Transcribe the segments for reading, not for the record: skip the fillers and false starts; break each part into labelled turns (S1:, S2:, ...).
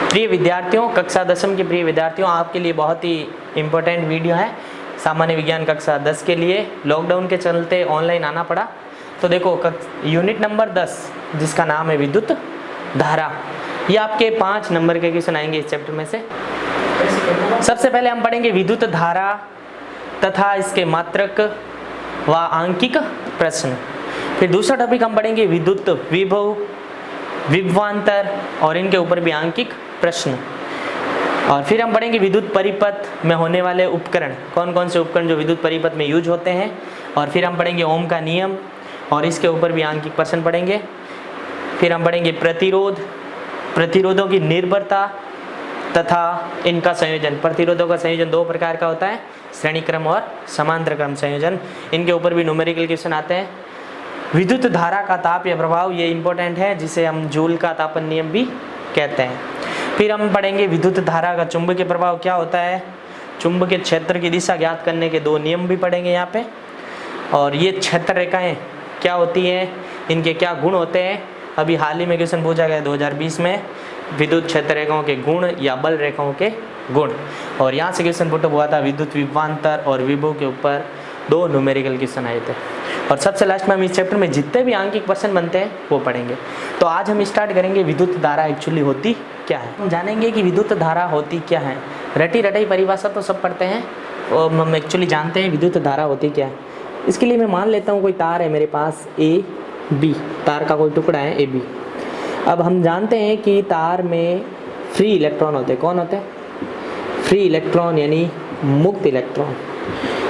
S1: प्रिय विद्यार्थियों, कक्षा 10वीं के प्रिय विद्यार्थियों, आपके लिए बहुत ही इम्पोर्टेंट वीडियो है। सामान्य विज्ञान कक्षा 10 के लिए लॉकडाउन के चलते ऑनलाइन आना पड़ा। तो देखो यूनिट नंबर 10 जिसका नाम है विद्युत धारा, ये आपके 5 नंबर के क्वेश्चन आएंगे इस चैप्टर में से। सबसे पहले हम पढ़ेंगे विद्युत धारा तथा इसके मात्रक व आंकिक प्रश्न। फिर दूसरा टॉपिक हम पढ़ेंगे विद्युत विभव, विभवांतर और इनके ऊपर भी आंकिक प्रश्न। और फिर हम पढ़ेंगे विद्युत परिपथ में होने वाले उपकरण, कौन कौन से उपकरण जो विद्युत परिपथ में यूज होते हैं। और फिर हम पढ़ेंगे ओम का नियम और इसके ऊपर भी आंकिक प्रश्न पढ़ेंगे। फिर हम पढ़ेंगे प्रतिरोध, प्रतिरोधों की निर्भरता तथा इनका संयोजन। प्रतिरोधों का संयोजन 2 प्रकार का होता है, श्रेणी क्रम और समांतर क्रम संयोजन। इनके ऊपर भी न्यूमेरिकल क्वेश्चन आते हैं। विद्युत धारा का ताप या प्रभाव, ये इंपॉर्टेंट है, जिसे हम जूल का तापन नियम भी कहते हैं। फिर हम पढ़ेंगे विद्युत धारा का चुंबकीय प्रभाव क्या होता है। चुंबकीय क्षेत्र की दिशा ज्ञात करने के 2 नियम भी पढ़ेंगे यहाँ पे। और ये क्षेत्र रेखाएं क्या होती हैं, इनके क्या गुण होते हैं। अभी हाल ही में क्वेश्चन पूछा गया 2020 में, विद्युत क्षेत्र रेखाओं के गुण या बल रेखाओं के गुण। और यहाँ से क्वेश्चन पुट हुआ था विद्युत विभवांतर और विभव के ऊपर 2 न्यूमेरिकल क्वेश्चन आए थे। और सबसे लास्ट में हम इस चैप्टर में जितने भी आंकिक प्रश्न बनते हैं वो पढ़ेंगे। तो आज हम स्टार्ट करेंगे विद्युत धारा एक्चुअली होती क्या है। हम जानेंगे कि विद्युत धारा होती क्या है। रटी रटाई परिभाषा तो सब पढ़ते हैं और हम एक्चुअली जानते हैं विद्युत धारा होती क्या है। इसके लिए मैं मान लेता हूँ कोई तार है मेरे पास ए बी, तार का कोई टुकड़ा है ए बी। अब हम जानते हैं कि तार में फ्री इलेक्ट्रॉन होते हैं। कौन होते हैं? फ्री इलेक्ट्रॉन यानी मुक्त इलेक्ट्रॉन।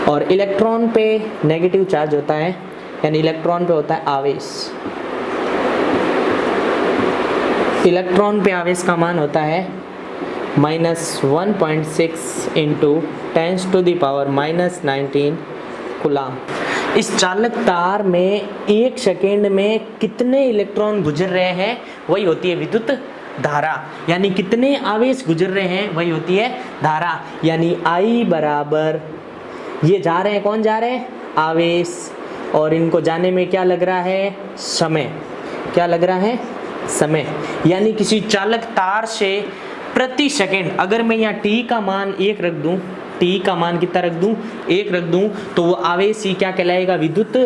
S1: और इलेक्ट्रॉन पे नेगेटिव चार्ज होता है, यानी इलेक्ट्रॉन पे होता है आवेश। इलेक्ट्रॉन पे आवेश का मान होता है -1.6 इंटू 10⁻⁻19 कूलाम। इस चालक तार में 1 सेकेंड में कितने इलेक्ट्रॉन गुजर रहे हैं वही होती है विद्युत धारा, यानी कितने आवेश गुजर रहे हैं वही होती है धारा। यानी I बराबर, ये जा रहे हैं, कौन जा रहे हैं? आवेश। और इनको जाने में क्या लग रहा है? समय। क्या लग रहा है? समय। यानी किसी चालक तार से प्रति सेकंड, अगर मैं यहाँ T का मान 1 रख दूँ, T का मान कितना रख दूँ? 1 रख दूँ, तो वो आवेश ही क्या कहलाएगा? विद्युत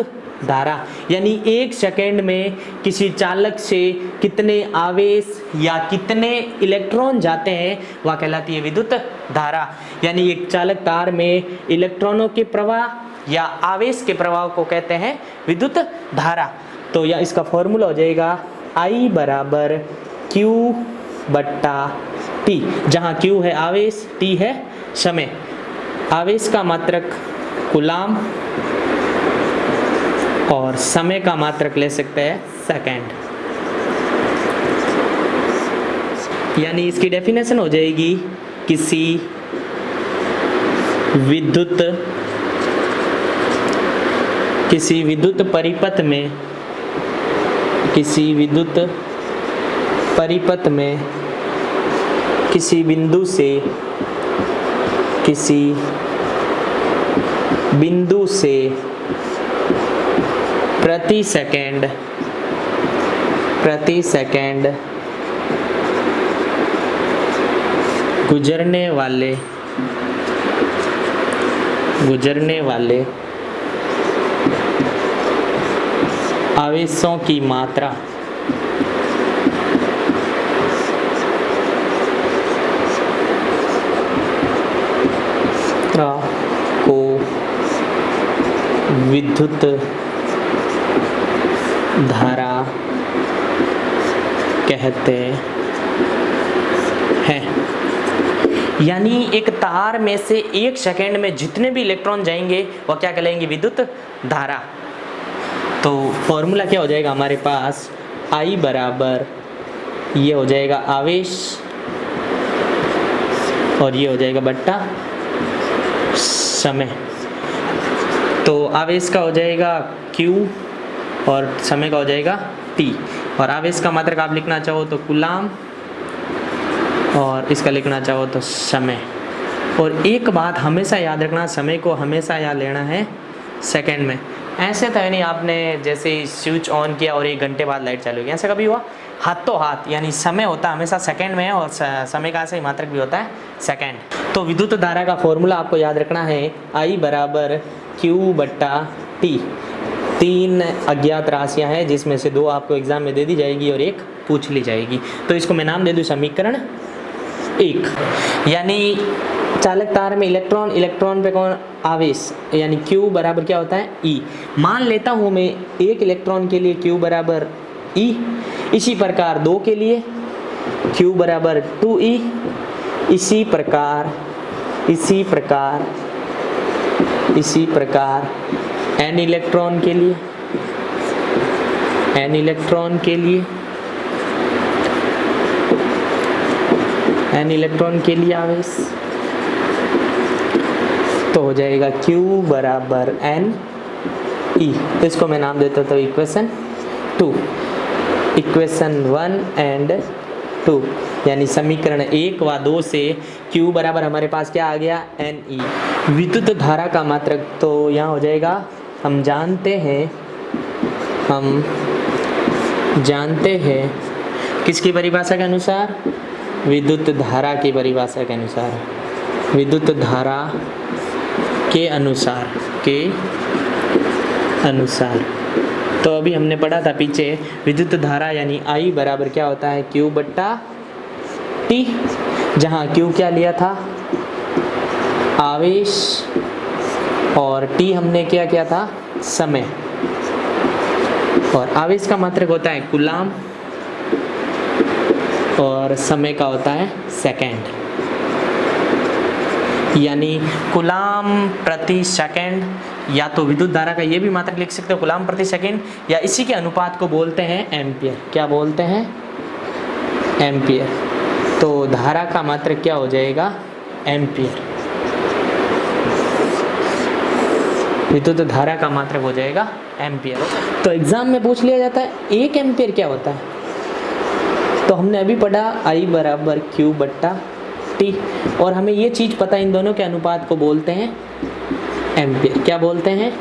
S1: धारा। यानी 1 सेकेंड में किसी चालक से कितने आवेश या कितने इलेक्ट्रॉन जाते हैं वह कहलाती है विद्युत धारा। यानी एक चालक तार में इलेक्ट्रॉनों के प्रवाह या आवेश के प्रवाह को कहते हैं विद्युत धारा। तो या इसका फॉर्मूला हो जाएगा I बराबर Q/T, जहाँ Q है आवेश, T है समय। आवेश का मात्रक कूलाम और समय का मात्रक ले सकते हैं सेकंड। यानी इसकी डेफिनेशन हो जाएगी किसी विद्युत परिपथ में, किसी विद्युत परिपथ में किसी बिंदु से प्रति सेकंड गुजरने वाले आवेशों की मात्रा को विद्युत धारा कहते हैं। यानी एक तार में से 1 सेकेंड में जितने भी इलेक्ट्रॉन जाएंगे वह क्या कहलाएंगे? विद्युत धारा। तो फॉर्मूला क्या हो जाएगा हमारे पास? I बराबर, ये हो जाएगा आवेश और ये हो जाएगा बट्टा समय। तो आवेश का हो जाएगा Q और समय का हो जाएगा T। और आवेश का मात्रक आप लिखना चाहो तो कूलाम और इसका लिखना चाहो तो समय। और एक बात हमेशा याद रखना, समय को हमेशा याद लेना है सेकंड में। ऐसे तो नहीं आपने जैसे स्विच ऑन किया और 1 घंटे बाद लाइट चालू हो गई, ऐसा कभी हुआ? हाथों हाथ, यानी समय होता है हमेशा सेकंड में है और समय का से मात्रक भी होता है सेकंड। तो विद्युत धारा का फॉर्मूला आपको याद रखना है, I बराबर Q बट्टा T। 3 अज्ञात राशियां हैं जिसमें से 2 आपको एग्जाम में दे दी जाएगी और 1 पूछ ली जाएगी। तो इसको मैं नाम दे दूं समीकरण 1। यानी चालक तार में इलेक्ट्रॉन, इलेक्ट्रॉन पे कौन आवेश, यानी Q बराबर क्या होता है E। मान लेता हूँ मैं 1 इलेक्ट्रॉन के लिए Q बराबर E, इसी प्रकार 2 के लिए Q बराबर 2E, इसी प्रकार n इलेक्ट्रॉन के लिए आवेश तो हो जाएगा Q बराबर n E। इसको मैं नाम देता हूँ इक्वेशन 2, इक्वेशन 1 एंड 2, यानी समीकरण 1 व 2 से Q बराबर हमारे पास क्या आ गया NE। विद्युत धारा का मात्रक तो यहाँ हो जाएगा, हम जानते हैं किसकी परिभाषा के अनुसार, विद्युत धारा की परिभाषा के अनुसार, विद्युत धारा के अनुसार। तो अभी हमने पढ़ा था पीछे विद्युत धारा यानी I बराबर क्या होता है Q बट्टा T, जहाँ Q क्या लिया था आवेश और T हमने क्या किया था समय, और आवेश का मात्रक होता है कूलाम और समय का होता है सेकंड, यानी कूलाम प्रति सेकंड। या तो विद्युत धारा का ये भी मात्रक लिख सकते हो कूलाम प्रति सेकंड, या इसी के अनुपात को बोलते हैं एम्पियर। क्या बोलते हैं एम्पियर। तो धारा का मात्रक क्या हो जाएगा एम्पियर, विद्युत धारा का मात्रक हो जाएगा एम्पियर। तो एग्जाम में पूछ लिया जाता है 1 एम्पियर क्या होता है, तो हमने अभी पढ़ा I बराबर Q बट्टा T, और हमें ये चीज़ पता इन दोनों के अनुपात को बोलते हैं एम्पियर। क्या बोलते हैं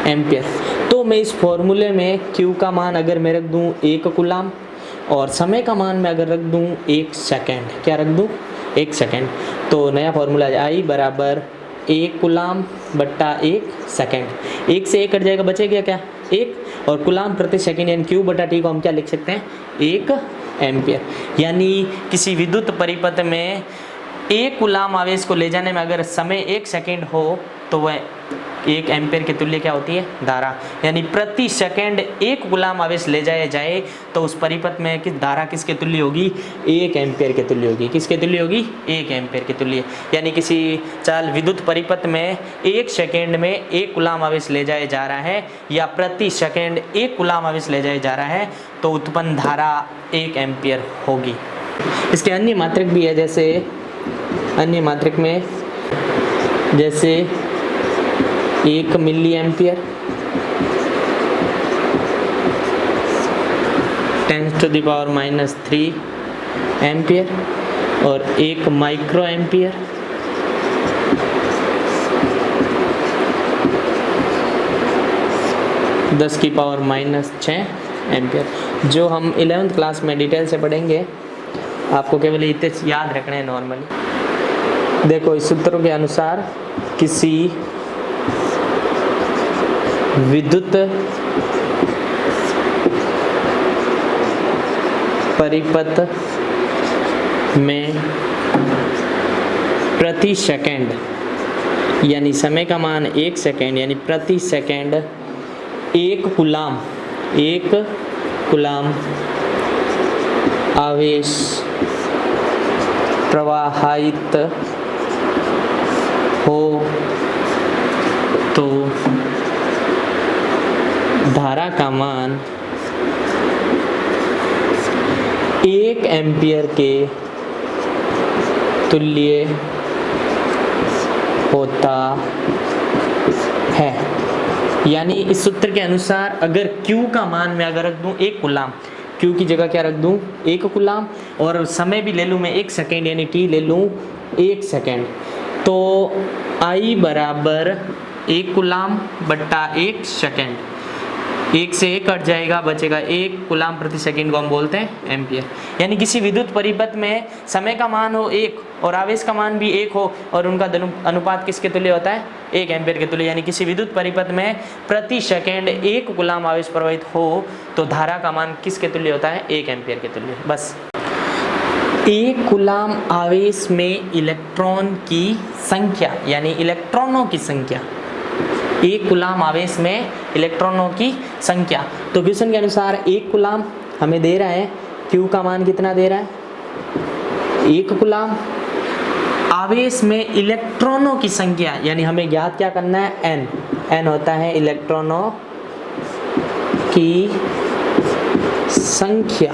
S1: एम्पियर। तो मैं इस फॉर्मूले में Q का मान अगर मैं रख दूँ 1 कूलाम और समय का मान मैं अगर रख दूँ 1 सेकेंड, क्या रख दूँ 1 सेकेंड, तो नया फॉर्मूला I बराबर 1 कूलाम बट्टा 1 सेकेंड। 1 से 1 कट जाएगा, बचेगा क्या 1, और कूलाम प्रति सेकेंड यानी Q बटा T को हम क्या लिख सकते हैं 1 एम्पियर। यानी किसी विद्युत परिपथ में 1 कूलाम आवेश को ले जाने में अगर समय 1 सेकेंड हो तो वह 1 एम्पियर के तुल्य क्या होती है धारा। यानी प्रति सेकंड 1 कूलाम आवेश ले जाए तो उस परिपथ में किस धारा किसके तुल्य होगी 1 एम्पियर के तुल्य होगी। किसके तुल्य होगी 1 एम्पियर के तुल्य। यानी किसी चाल विद्युत परिपथ में 1 सेकंड में 1 कूलाम आवेश ले जाया जा रहा है या प्रति सेकंड 1 कूलाम आवेश ले जाया जा रहा है तो उत्पन्न धारा 1 एम्पियर होगी। इसके अन्य मात्रक भी है, जैसे अन्य मात्रक में जैसे 1 मिली एम्पियर 10⁻³ एम्पियर और 1 माइक्रो एम्पियर 10⁻⁶ एम्पियर, जो हम 11th क्लास में डिटेल से पढ़ेंगे। आपको केवल इतने याद रखने हैं नॉर्मली। देखो इस सूत्रों के अनुसार किसी विद्युत परिपथ में प्रति सेकंड यानी समय का मान 1 सेकंड यानी प्रति सेकंड 1 कूलाम आवेश प्रवाहित हो तो धारा का मान 1 एम्पियर के तुल्य होता है। यानी इस सूत्र के अनुसार अगर Q का मान मैं अगर रख दूं 1 कूलाम, Q की जगह क्या रख दूं 1 कूलाम, और समय भी ले लूं मैं 1 सेकेंड यानी T ले लूं 1 सेकेंड, तो I बराबर 1 कूलाम बट्टा 1 सेकेंड एक से एक कट जाएगा, बचेगा 1 कूलाम प्रति सेकंड को हम बोलते हैं एम्पियर। यानी किसी विद्युत परिपथ में समय का मान हो 1 और आवेश का मान भी 1 हो और उनका अनुपात किसके तुल्य होता है? 1 एम्पियर के तुल्य। यानी किसी विद्युत परिपथ में प्रति सेकंड 1 कूलाम आवेश प्रवाहित हो तो धारा का मान किसके तुल्य होता है? 1 एम्पियर के तुल्य। बस 1 कूलाम आवेश में इलेक्ट्रॉन की संख्या यानी इलेक्ट्रॉनों की संख्या, 1 कूलाम आवेश में इलेक्ट्रॉनों की संख्या। तो क्वेश्चन के अनुसार 1 कूलाम हमें दे रहा है, Q का मान कितना दे रहा है? 1 कूलाम। आवेश में इलेक्ट्रॉनों की संख्या यानी हमें ज्ञात क्या करना है? N होता है इलेक्ट्रॉनों की संख्या।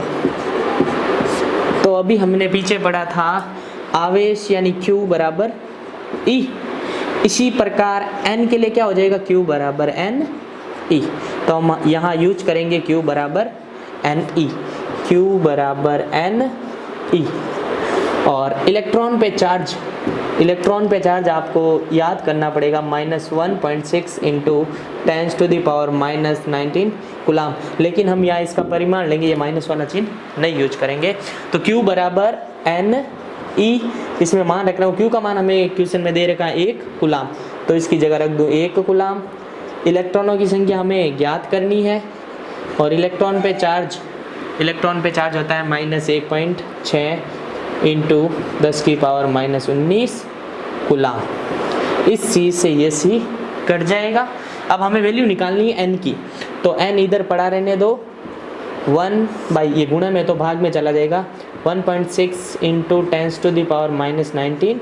S1: तो अभी हमने पीछे पढ़ा था आवेश यानी Q बराबर E। इसी प्रकार N के लिए क्या हो जाएगा? Q बराबर N E। तो हम यहाँ यूज करेंगे Q बराबर N E, Q बराबर N E। और इलेक्ट्रॉन पे चार्ज आपको याद करना पड़ेगा -1.6 इंटू 10⁻⁻19 कूलाम। लेकिन हम यहाँ इसका परिमाण लेंगे, ये माइनस वाला चिन्ह नहीं यूज करेंगे। तो Q बराबर N E, इसमें मान रख रहा हूँ। Q का मान हमें क्वेश्चन में दे रखा है 1 कूलाम, तो इसकी जगह रख दूँ 1 कूलाम। इलेक्ट्रॉनों की संख्या हमें ज्ञात करनी है और इलेक्ट्रॉन पे चार्ज होता है -1.6 इंटू 10⁻⁻19 कूलाम। इस चीज़ से ये सी कट जाएगा। अब हमें वैल्यू निकालनी है N की, तो N इधर पड़ा रहने दो, 1 ये गुणा में तो भाग में चला जाएगा, 1.6 इंटू 10⁻⁻19।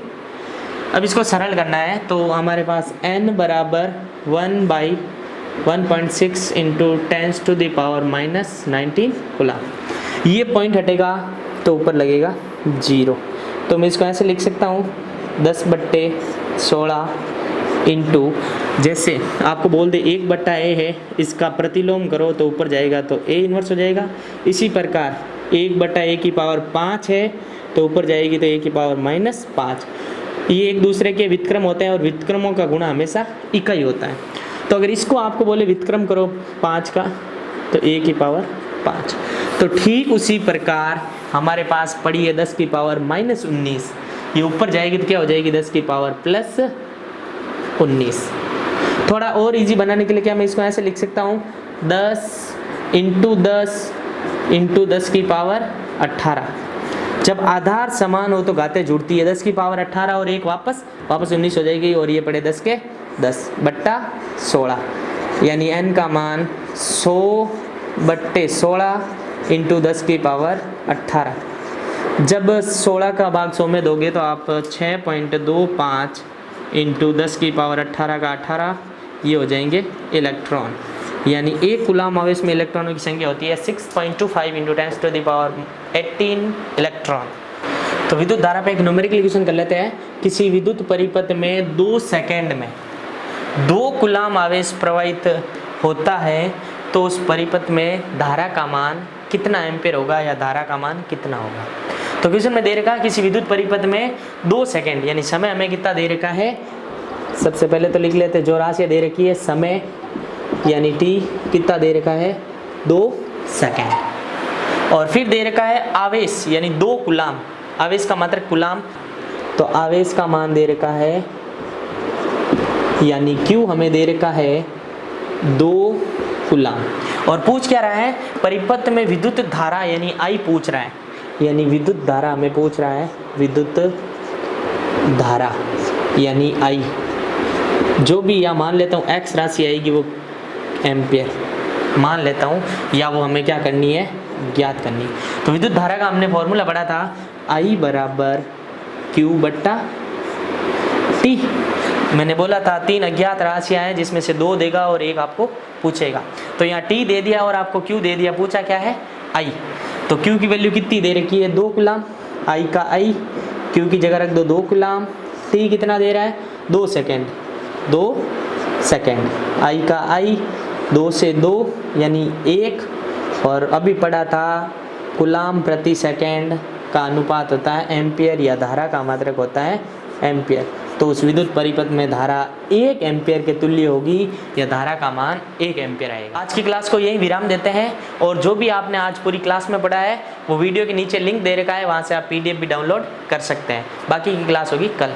S1: अब इसको सरल करना है तो हमारे पास N बराबर 1/1.6 इंटू 10⁻⁻19 कूलाम। ये पॉइंट हटेगा तो ऊपर लगेगा 0। तो मैं इसको ऐसे लिख सकता हूँ 10/16 इंटू, जैसे आपको बोल दे 1/A है, इसका प्रतिलोम करो तो ऊपर जाएगा तो A इन्वर्स हो जाएगा। इसी प्रकार 1/A की पावर 5 है तो ऊपर जाएगी तो A की पावर -5। ये एक दूसरे के व्युत्क्रम होते हैं और व्युत्क्रमों का गुणा हमेशा इकाई होता है। तो अगर इसको आपको बोले व्युत्क्रम करो 5 का तो A की पावर 5। तो ठीक उसी प्रकार हमारे पास पड़ी है 10⁻⁻19, ये ऊपर जाएगी तो क्या हो जाएगी? 10⁻+19। थोड़ा और इजी बनाने के लिए क्या मैं इसको ऐसे लिख सकता हूँ 10 इंटू 10 इंटू 10⁻18। जब आधार समान हो तो घातें जुड़ती है, 10⁻18 और 1 वापस 19 हो जाएगी और ये पड़े 10/16, यानी n का मान 100/16 इंटू 10⁻18। जब 16 का भाग 100 में दोगे तो आप 6.25 इंटू 10⁻18 का 18, ये हो जाएंगे इलेक्ट्रॉन। यानी 1 कूलाम आवेश में इलेक्ट्रॉनों की संख्या होती है 6.25 इंटू 10⁻18 इलेक्ट्रॉन। तो विद्युत धारा पे एक न्यूमेरिकल क्वेश्चन कर लेते हैं। किसी विद्युत परिपथ में 2 सेकंड में 2 कूलाम आवेश प्रवाहित होता है तो उस परिपथ में धारा का मान कितना एम्पीयर होगा या धारा का मान कितना होगा। तो क्वेश्चन में दे रखा है किसी विद्युत परिपथ में 2 सेकंड यानी समय हमें कितना दे रखा है। सबसे पहले तो लिख लेते हैं जो राशि दे रखी है समय यानी t कितना दे रखा है 2 सेकंड, और फिर दे रखा है आवेश यानी 2 कूलाम, आवेश का मात्रक कूलाम, तो आवेश का मान दे रखा है यानी Q हमें दे रखा है 2 कूलाम। और पूछ क्या रहा है? परिपथ में विद्युत धारा यानी I पूछ रहा है, यानी विद्युत धारा हमें पूछ रहा है, विद्युत धारा यानी I, जो भी या मान लेता हूँ x राशि आएगी वो एम्पियर मान लेता हूँ, या वो हमें क्या करनी है ज्ञात करनी। तो विद्युत धारा का हमने फॉर्मूला पढ़ा था I बराबर Q/T। मैंने बोला था 3 अज्ञात राशियाँ हैं जिसमें से 2 देगा और 1 आपको पूछेगा। तो यहाँ T दे दिया और आपको Q दे दिया, पूछा क्या है I। तो Q की वैल्यू कितनी दे रखी है 2 कूलाम, I का I, Q की जगह रख दो 2 कूलाम, T कितना दे रहा है 2 सेकेंड, 2 सेकेंड, I का I 2 से 2 यानी 1, और अभी पढ़ा था कूलाम प्रति सेकेंड का अनुपात होता है एम्पियर या धारा का मात्रक होता है एम्पियर। तो उस विद्युत परिपथ में धारा 1 एम्पियर के तुल्य होगी या धारा का मान 1 एम्पियर आएगा। आज की क्लास को यही विराम देते हैं और जो भी आपने आज पूरी क्लास में पढ़ा है वो वीडियो के नीचे लिंक दे रखा है, वहाँ से आप PDF भी डाउनलोड कर सकते हैं। बाकी की क्लास होगी कल।